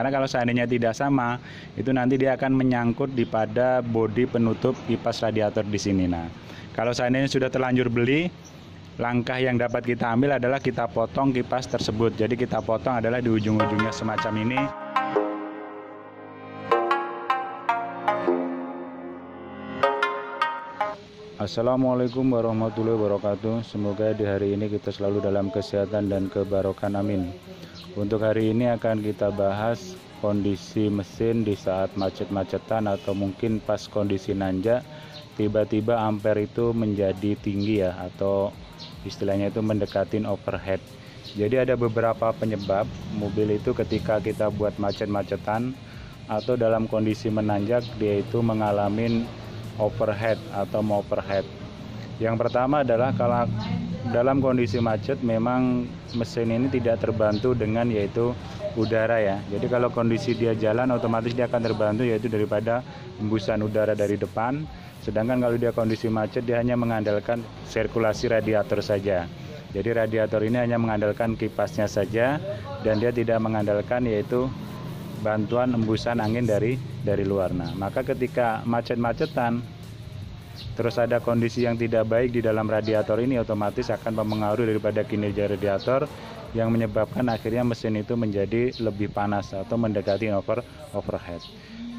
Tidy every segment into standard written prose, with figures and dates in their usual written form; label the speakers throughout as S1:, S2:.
S1: Karena kalau seandainya tidak sama, itu nanti dia akan menyangkut di pada bodi penutup kipas radiator di sini. Nah, kalau seandainya sudah terlanjur beli, langkah yang dapat kita ambil adalah kita potong kipas tersebut. Jadi kita potong adalah di ujung-ujungnya semacam ini. Assalamualaikum warahmatullahi wabarakatuh. Semoga di hari ini kita selalu dalam kesehatan dan kebarokan, amin. Untuk hari ini akan kita bahas kondisi mesin di saat macet-macetan atau mungkin pas kondisi nanjak, tiba-tiba ampere itu menjadi tinggi ya, atau istilahnya itu mendekatin overhead. Jadi ada beberapa penyebab mobil itu ketika kita buat macet-macetan atau dalam kondisi menanjak, dia itu mengalami overhead atau overhead. Yang pertama adalah kalau dalam kondisi macet memang mesin ini tidak terbantu dengan yaitu udara ya. Jadi kalau kondisi dia jalan otomatis dia akan terbantu yaitu daripada hembusan udara dari depan. Sedangkan kalau dia kondisi macet dia hanya mengandalkan sirkulasi radiator saja. Jadi radiator ini hanya mengandalkan kipasnya saja dan dia tidak mengandalkan yaitu bantuan hembusan angin dari luar. Nah, maka ketika macet-macetan terus ada kondisi yang tidak baik di dalam radiator ini, otomatis akan mempengaruhi daripada kinerja radiator yang menyebabkan akhirnya mesin itu menjadi lebih panas atau mendekati overhead.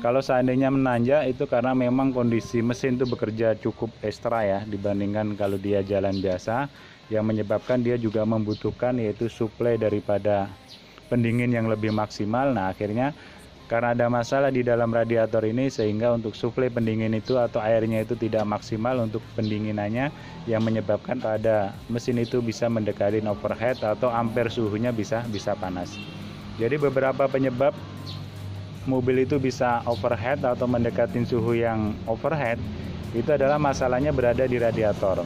S1: Kalau seandainya menanjak itu karena memang kondisi mesin itu bekerja cukup ekstra ya dibandingkan kalau dia jalan biasa, yang menyebabkan dia juga membutuhkan yaitu suplai daripada pendingin yang lebih maksimal. Nah, akhirnya karena ada masalah di dalam radiator ini sehingga untuk suplai pendingin itu atau airnya itu tidak maksimal untuk pendinginannya, yang menyebabkan pada mesin itu bisa mendekati overhead atau ampere suhunya bisa panas. Jadi beberapa penyebab mobil itu bisa overhead atau mendekati suhu yang overhead itu adalah masalahnya berada di radiator.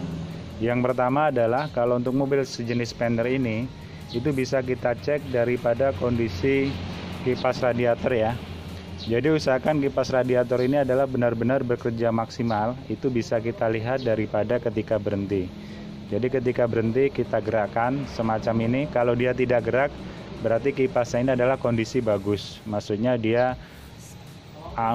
S1: Yang pertama adalah kalau untuk mobil sejenis Spender ini itu bisa kita cek daripada kondisi kipas radiator ya. Jadi usahakan kipas radiator ini adalah benar-benar bekerja maksimal. Itu bisa kita lihat daripada ketika berhenti. Jadi ketika berhenti kita gerakkan semacam ini. Kalau dia tidak gerak berarti kipasnya ini adalah kondisi bagus. Maksudnya dia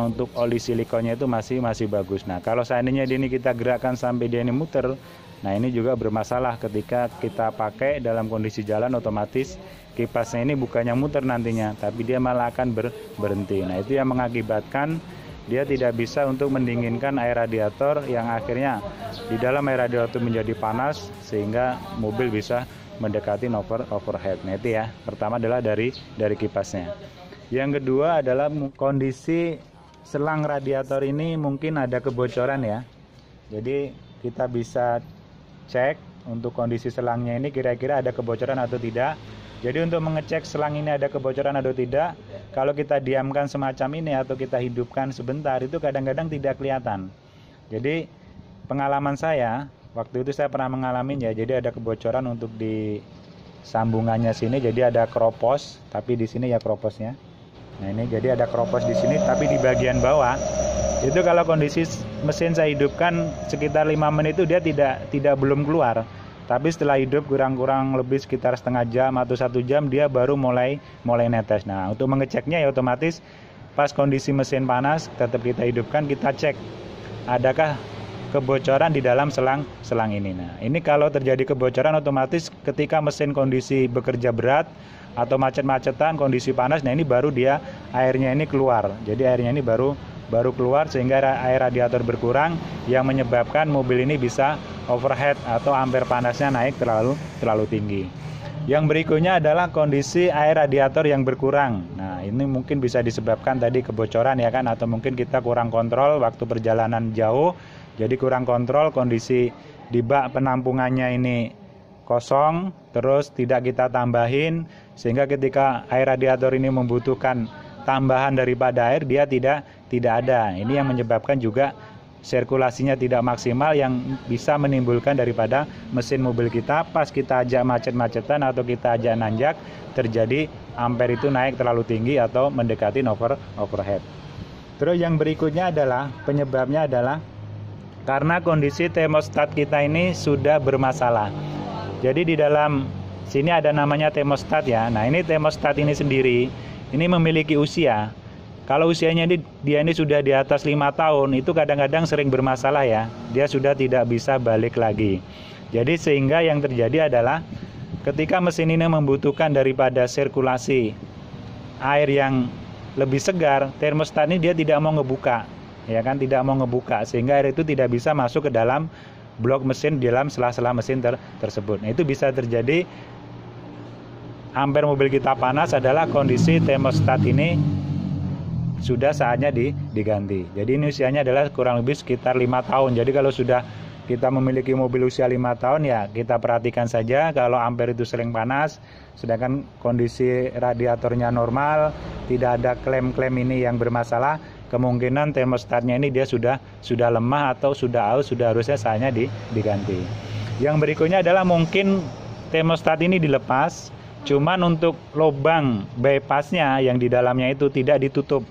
S1: untuk oli silikonnya itu masih bagus. Nah, kalau seandainya ini kita gerakkan sampai dia ini muter, nah ini juga bermasalah ketika kita pakai dalam kondisi jalan, otomatis kipasnya ini bukannya muter nantinya, tapi dia malah akan berhenti. Nah, itu yang mengakibatkan dia tidak bisa untuk mendinginkan air radiator yang akhirnya di dalam air radiator menjadi panas sehingga mobil bisa mendekati overhead. Nah, itu ya. Pertama adalah dari kipasnya. Yang kedua adalah kondisi selang radiator ini mungkin ada kebocoran ya. Jadi kita bisa cek untuk kondisi selangnya ini kira-kira ada kebocoran atau tidak. Jadi untuk mengecek selang ini ada kebocoran atau tidak, kalau kita diamkan semacam ini atau kita hidupkan sebentar itu kadang-kadang tidak kelihatan. Jadi pengalaman saya waktu itu saya pernah mengalami ya. Jadi ada kebocoran untuk di sambungannya sini. Jadi ada kropos, tapi di sini ya kroposnya. Nah ini jadi ada kropos di sini, tapi di bagian bawah itu kalau kondisi mesin saya hidupkan sekitar 5 menit itu dia tidak belum keluar. Tapi setelah hidup kurang lebih sekitar setengah jam atau 1 jam dia baru mulai netes. Nah untuk mengeceknya ya otomatis pas kondisi mesin panas tetap kita hidupkan, kita cek adakah kebocoran di dalam selang ini. Nah ini kalau terjadi kebocoran otomatis ketika mesin kondisi bekerja berat atau macet-macetan kondisi panas, nah ini baru dia airnya ini keluar. Jadi airnya ini baru keluar sehingga air radiator berkurang yang menyebabkan mobil ini bisa overhead atau ampere panasnya naik terlalu tinggi. Yang berikutnya adalah kondisi air radiator yang berkurang. Nah, ini mungkin bisa disebabkan tadi kebocoran ya kan, atau mungkin kita kurang kontrol waktu perjalanan jauh. Jadi kurang kontrol kondisi di bak penampungannya ini kosong, terus tidak kita tambahin sehingga ketika air radiator ini membutuhkan tambahan daripada air dia tidak ada. Ini yang menyebabkan juga sirkulasinya tidak maksimal yang bisa menimbulkan daripada mesin mobil kita pas kita ajak macet-macetan atau kita ajak nanjak terjadi ampere itu naik terlalu tinggi atau mendekati overhead. Terus yang berikutnya adalah penyebabnya adalah karena kondisi termostat kita ini sudah bermasalah. Jadi di dalam sini ada namanya termostat ya. Nah ini termostat ini sendiri ini memiliki usia. Kalau usianya dia ini sudah di atas 5 tahun, itu kadang-kadang sering bermasalah ya. Dia sudah tidak bisa balik lagi. Jadi sehingga yang terjadi adalah ketika mesin ini membutuhkan daripada sirkulasi air yang lebih segar, termostat ini dia tidak mau ngebuka, ya kan, tidak mau ngebuka, sehingga air itu tidak bisa masuk ke dalam blok mesin, di dalam sela-sela mesin tersebut. Nah, itu bisa terjadi ampere mobil kita panas adalah kondisi termostat ini sudah saatnya diganti. Jadi ini usianya adalah kurang lebih sekitar 5 tahun. Jadi kalau sudah kita memiliki mobil usia 5 tahun ya kita perhatikan saja kalau ampere itu sering panas, sedangkan kondisi radiatornya normal, tidak ada klaim-klaim ini yang bermasalah, kemungkinan termostatnya ini dia sudah lemah atau sudah aus, sudah harusnya saatnya diganti. Yang berikutnya adalah mungkin termostat ini dilepas, cuman untuk lubang bypassnya yang di dalamnya itu tidak ditutup.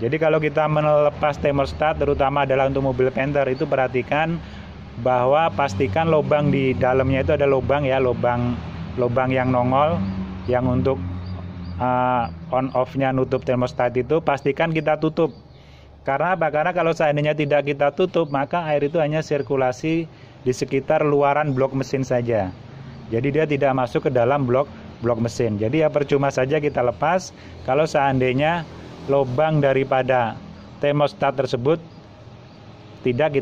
S1: Jadi kalau kita melepas termostat, terutama adalah untuk mobil Panther, itu perhatikan bahwa pastikan lubang di dalamnya itu ada lubang ya, lubang yang nongol, yang untuk on off-nya nutup termostat itu pastikan kita tutup. Karena apa? Karena kalau seandainya tidak kita tutup, maka air itu hanya sirkulasi di sekitar luaran blok mesin saja. Jadi dia tidak masuk ke dalam blok mesin. Jadi ya percuma saja kita lepas kalau seandainya lubang daripada termostat tersebut tidak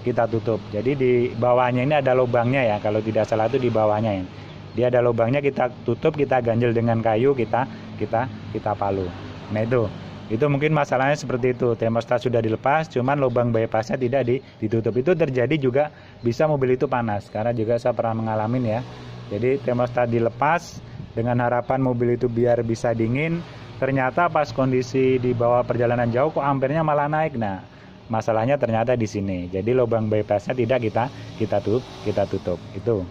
S1: kita tutup. Jadi di bawahnya ini ada lubangnya ya, kalau tidak salah itu di bawahnya ya. Dia ada lubangnya, kita tutup, kita ganjel dengan kayu, kita palu. Nah itu mungkin masalahnya seperti itu. Termostat sudah dilepas, cuman lubang bypassnya tidak ditutup. Itu terjadi juga bisa mobil itu panas, karena juga saya pernah mengalami ya. Jadi termostat dilepas dengan harapan mobil itu biar bisa dingin. Ternyata pas kondisi di bawah perjalanan jauh kok ampernya malah naik. Nah, masalahnya ternyata di sini. Jadi lubang bypassnya tidak kita tutup. Itu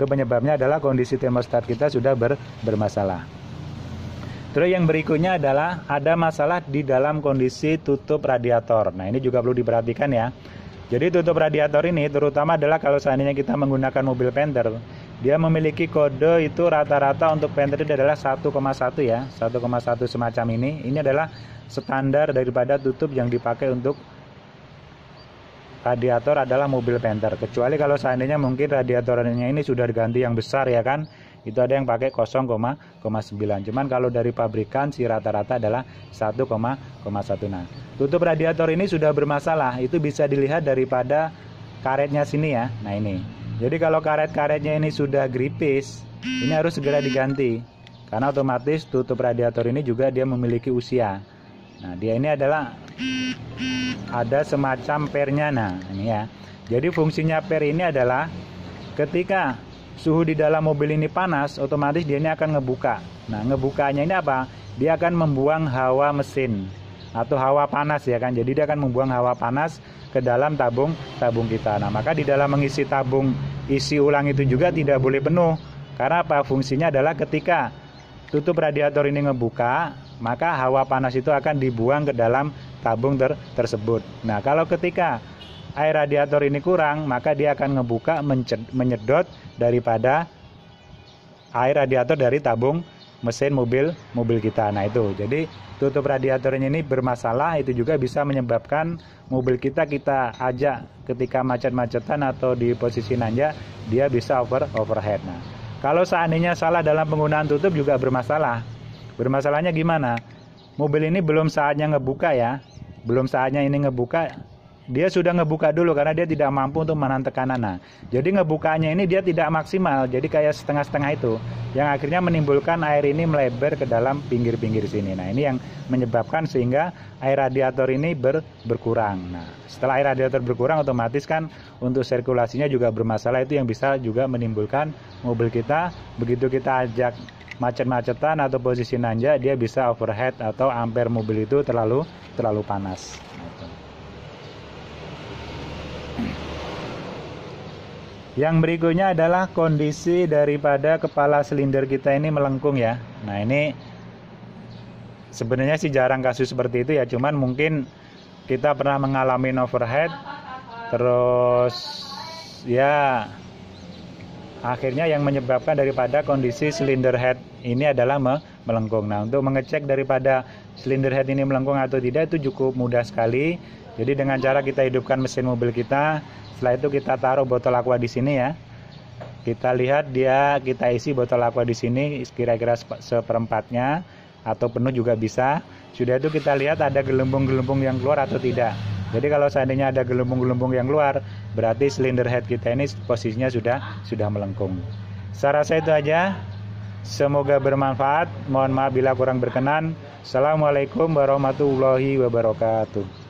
S1: penyebabnya adalah kondisi termostat kita sudah bermasalah. Terus yang berikutnya adalah ada masalah di dalam kondisi tutup radiator. Nah, ini juga perlu diperhatikan ya. Jadi tutup radiator ini terutama adalah kalau seandainya kita menggunakan mobil Panther, dia memiliki kode itu rata-rata untuk Panther itu adalah 1,1 ya, 1,1 semacam ini. Ini adalah standar daripada tutup yang dipakai untuk radiator adalah mobil Panther. Kecuali kalau seandainya mungkin radiatornya ini sudah diganti yang besar ya kan, itu ada yang pakai 0,9. Cuman kalau dari pabrikan si rata-rata adalah 1,1. Nah, tutup radiator ini sudah bermasalah. Itu bisa dilihat daripada karetnya sini ya. Nah ini. Jadi kalau karet-karetnya ini sudah gripis, ini harus segera diganti. Karena otomatis tutup radiator ini juga dia memiliki usia. Nah, dia ini adalah ada semacam pernya. Nah, ini ya. Jadi fungsinya per ini adalah ketika suhu di dalam mobil ini panas, otomatis dia ini akan ngebuka. Nah, ngebukanya ini apa? Dia akan membuang hawa mesin atau hawa panas ya kan. Jadi dia akan membuang hawa panas ke dalam tabung kita. Nah, maka di dalam mengisi tabung isi ulang itu juga tidak boleh penuh. Karena apa? Fungsinya adalah ketika tutup radiator ini ngebuka, maka hawa panas itu akan dibuang ke dalam tabung tersebut. Nah, kalau ketika air radiator ini kurang, maka dia akan ngebuka, menyedot daripada air radiator dari tabung mesin mobil kita. Nah itu, jadi tutup radiatornya ini bermasalah, itu juga bisa menyebabkan mobil kita ajak ketika macet-macetan atau di posisi nanjak, dia bisa overhead. Nah, kalau seandainya salah dalam penggunaan tutup juga bermasalah. Bermasalahnya gimana? Mobil ini belum saatnya ngebuka ya, belum saatnya ini ngebuka. Dia sudah ngebuka dulu karena dia tidak mampu untuk menahan tekanan. Nah, jadi ngebukanya ini dia tidak maksimal, jadi kayak setengah-setengah itu, yang akhirnya menimbulkan air ini melebar ke dalam pinggir-pinggir sini. Nah, ini yang menyebabkan sehingga air radiator ini berkurang. Nah, setelah air radiator berkurang, otomatis kan untuk sirkulasinya juga bermasalah. Itu yang bisa juga menimbulkan mobil kita begitu kita ajak macet-macetan atau posisi nanjak, dia bisa overhead atau ampere mobil itu terlalu panas. Yang berikutnya adalah kondisi daripada kepala silinder kita ini melengkung ya. Nah, ini sebenarnya sih jarang kasus seperti itu ya, cuman mungkin kita pernah mengalami overhead, terus ya akhirnya yang menyebabkan daripada kondisi silinder head ini adalah melengkung. Nah, untuk mengecek daripada silinder head ini melengkung atau tidak itu cukup mudah sekali. Jadi dengan cara kita hidupkan mesin mobil kita, setelah itu kita taruh botol aqua di sini ya. Kita lihat kita isi botol aqua di sini kira-kira seperempatnya atau penuh juga bisa. Sudah itu kita lihat ada gelembung-gelembung yang keluar atau tidak. Jadi kalau seandainya ada gelembung-gelembung yang keluar, berarti silinder head kita ini posisinya sudah melengkung. Saya rasa itu aja. Semoga bermanfaat. Mohon maaf bila kurang berkenan. Assalamualaikum warahmatullahi wabarakatuh.